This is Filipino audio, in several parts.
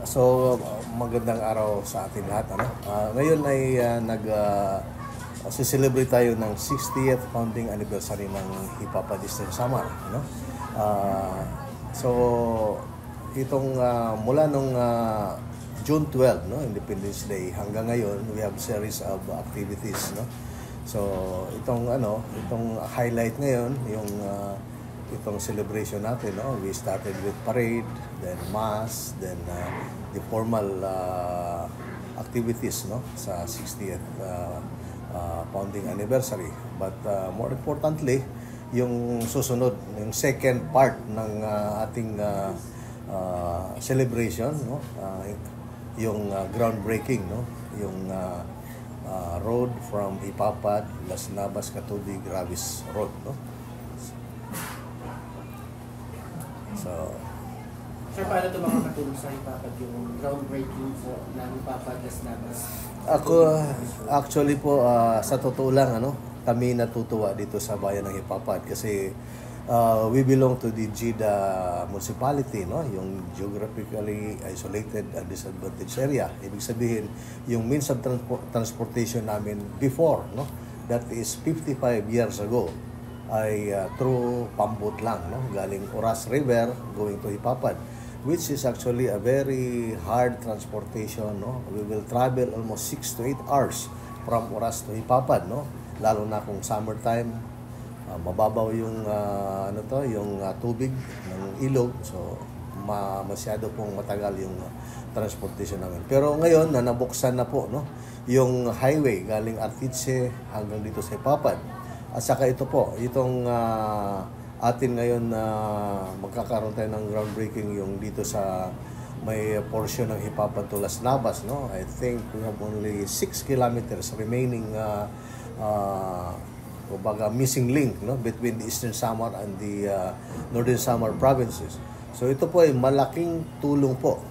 So, magandang araw sa atin lahat. Ngayon ay celebrate tayo ng 60th founding anniversary ng Hipapa Eastern Samar. Ah, so, itong mula nung June 12, Independence Day, hanggang ngayon, we have series of activities. So, itong highlight ngayon, yung itong celebration natin, we started with parade, then mass, then the formal activities, sa 60th founding anniversary. But more importantly, yung susunod, yung second part ng ating celebration, yung groundbreaking, yung road from Hipapad, Las Navas, Catubig, Ravis Road, So, Sir, paano ito makakatulong sa Hipapad yung groundbreaking po ng Hipapad Las Navas? Actually po, sa totoo lang, kami natutuwa dito sa bayan ng Hipapad kasi we belong to the GIDA municipality, yung geographically isolated and disadvantaged area. Ibig sabihin, yung means of transportation namin before, that is 55 years ago, ay through pambot lang, galing Oras River going to Hipapad, which is actually a very hard transportation. We will travel almost 6 to 8 hours from Oras to Hipapad, lalo na kung summertime. Mababaw yung yung tubig ng ilog, so masyado pong matagal yung transportation namin. Pero ngayon na nabuksan na po, yung highway galing Artiche hanggang dito sa Hipapad. At saka ito po, itong atin ngayon na magkakaroon tayo ng groundbreaking yung dito sa may portion ng Hipapad to Las Navas, I think we have only 6 kilometers remaining missing link, between the Eastern Samar and the Northern Samar provinces. So ito po ay malaking tulong po,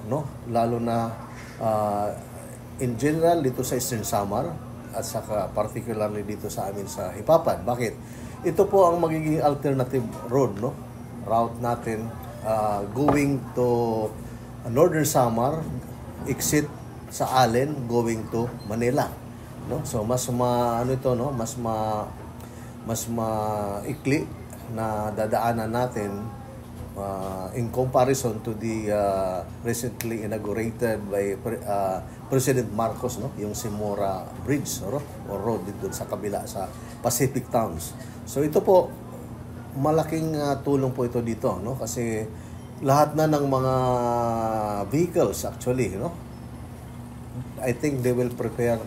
lalo na in general dito sa Eastern Samar at saka particularly dito sa amin sa Hipapad. Bakit? Ito po ang magiging alternative road, route natin going to Northern Samar, exit sa Allen going to Manila, So mas maikli na dadaanan natin in comparison to the recently inaugurated by President Marcos, yung Simora Bridge or road dito sa kabila sa Pacific Towns. So ito po, malaking tulong po ito dito, kasi lahat na ng mga vehicles actually, I think they will prepare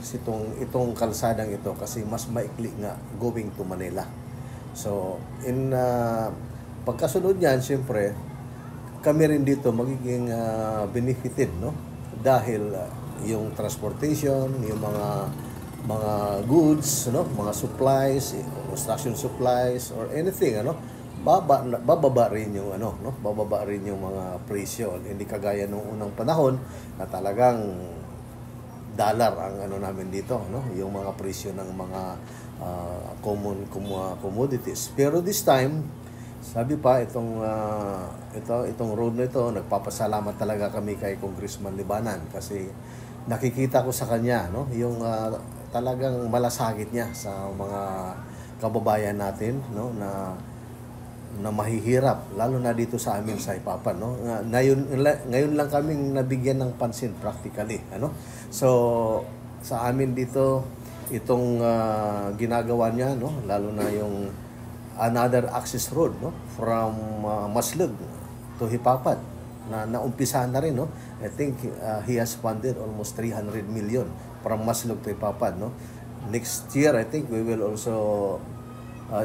itong kalsadang ito kasi mas maikli nga going to Manila. So, pagkasunod niyan, siyempre, kami rin dito magiging benefited, dahil yung transportation, yung mga goods, mga supplies, construction supplies, or anything, bababa rin yung bababa rin yung mga presyo. Hindi kagaya nung unang panahon na talagang dollar ang namin dito, yung mga presyo ng mga common commodities. Pero this time, sabi pa itong road na ito, nagpapasalamat talaga kami kay Congressman Libanan kasi nakikita ko sa kanya, yung talagang malasakit niya sa mga kababayan natin, na mahihirap, lalo na dito sa amin sa Hipapad, ngayon lang kaming nabigyan ng pansin practically, So sa amin dito itong ginagawa niya, lalo na yung another access road, from Maslug to Hipapad na naumpisahan na rin, I think he has funded almost 300 million from Maslug to Hipapad, Next year I think we will also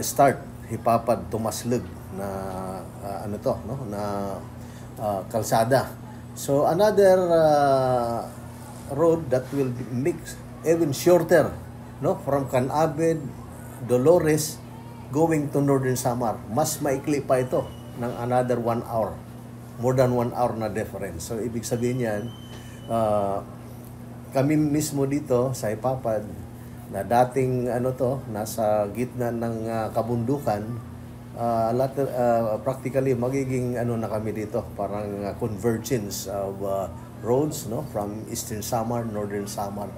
start Hipapad to Maslug na kalsada. So another road that will make even shorter, from Canabed, Dolores going to Northern Samar. Mas maikli pa ito ng another 1 hour. More than 1 hour na difference. So ibig sabihin yan, kami mismo dito sa Hipapad na dating nasa gitna ng kabundukan, practically magiging na kami dito, parang convergence of roads, no, from Eastern Samar, Northern Samar.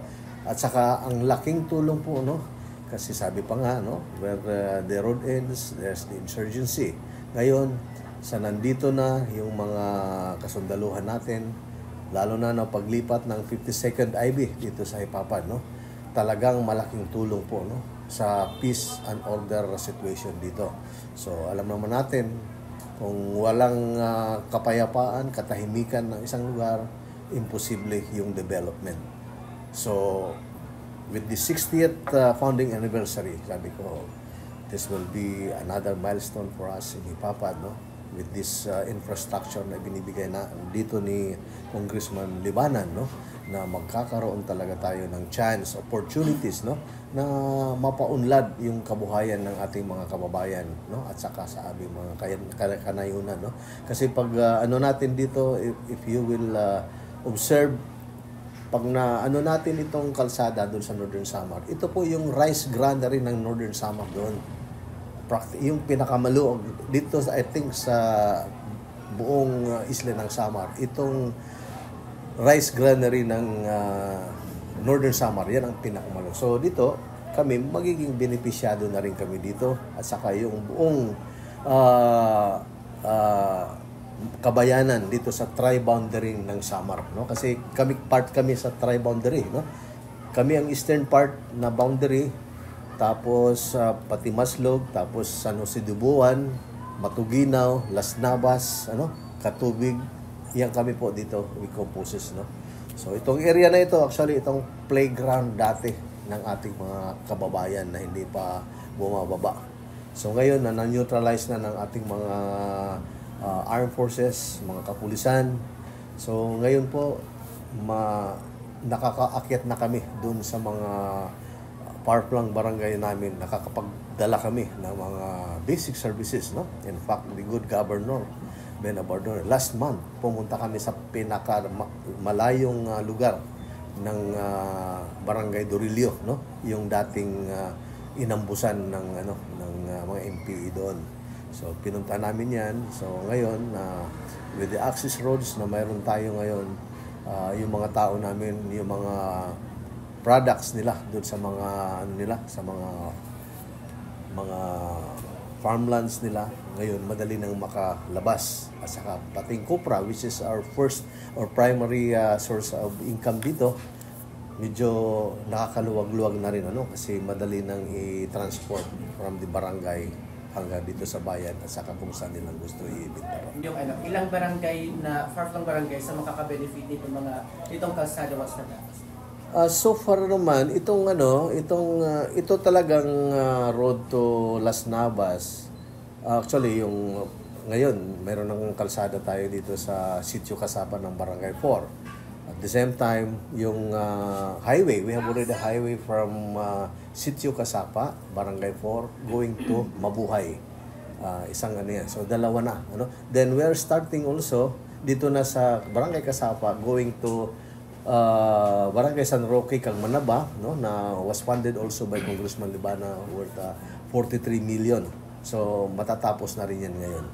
At saka ang laking tulong po, no, kasi sabi pa nga, no, where the road ends, there's the insurgency. Ngayon, sa nandito na yung mga kasundaluhan natin, lalo na paglipat ng 52nd IB dito sa Hipapan, no, talagang malaking tulong po, no, sa peace and order situation dito. So alam naman natin, kung walang kapayapaan, katahimikan ng isang lugar, imposible yung development. So with the 60th founding anniversary, sabi ko, this will be another milestone for us in Hipapan, no, with this infrastructure na binibigay na dito ni Congressman Libanan, no, na magkakaroon talaga tayo ng chance, opportunities, no, na mapaunlad yung kabuhayan ng ating mga kababayan, no, at saka sa aming mga kanayunan, no. Kasi pag ano natin dito, if you will observe, pag na ano natin itong kalsada doon sa Northern Samar, ito po yung rice granary ng Northern Samar doon. Yung pinakamaluog dito, I think sa buong isla ng Samar, itong rice granary ng Northern Samar, yan ang pinakamaluog. So dito kami magiging benepisyado na rin kami dito, at saka yung buong kabayanan dito sa tri-boundary ng Samar, no, kasi part kami sa tri-boundary, no. Kami ang eastern part na boundary, tapos pati Maslog, tapos San Jose de Buwan, Matuginaw, Las Navas, ano, Katubig, yan kami po dito, we composes, no. So itong area na ito, actually itong playground dati ng ating mga kababayan na hindi pa bumababa. So ngayon na-neutralize na ng ating mga armed forces, mga kapulisan. So ngayon po nakakaakyat na kami doon sa mga far-flung barangay namin, nakakapagdala kami ng mga basic services, no. In fact, the good governor Ben Abardon, last month pumunta kami sa pinaka malayong lugar ng Barangay Dorillo, no, yung dating inambusan ng mga MPE doon. So pinunta namin 'yan. So ngayon with the access roads na mayroon tayo ngayon, yung mga tao namin, yung mga products nila doon sa mga sa mga farmlands nila, ngayon madali nang makalabas. At saka pating Cupra, which is our first or primary source of income dito, medyo nakakaluwag-luwag na rin, ano, kasi madali nang i-transport from the barangay hanggang dito sa bayan at saka kung saan nilang gusto i-ibenta. Yung ilang barangay na far-flung barangay sa makaka-benefit itong kalsada was na dapat? So far naman, ito talagang road to Las Navas. Actually, yung ngayon, mayroon ng kalsada tayo dito sa Sitio Kasapa ng Barangay 4. At the same time, yung highway, we have already a highway from Sitio Kasapa, Barangay 4, going to Mabuhay. Isang yan. So, dalawa na. Then, we are starting also dito na sa Barangay Kasapa, going to Barangay San Roque, Kangmanaba, no, na was funded also by Congressman Libana worth 43 million. So matatapos na rin yan ngayon.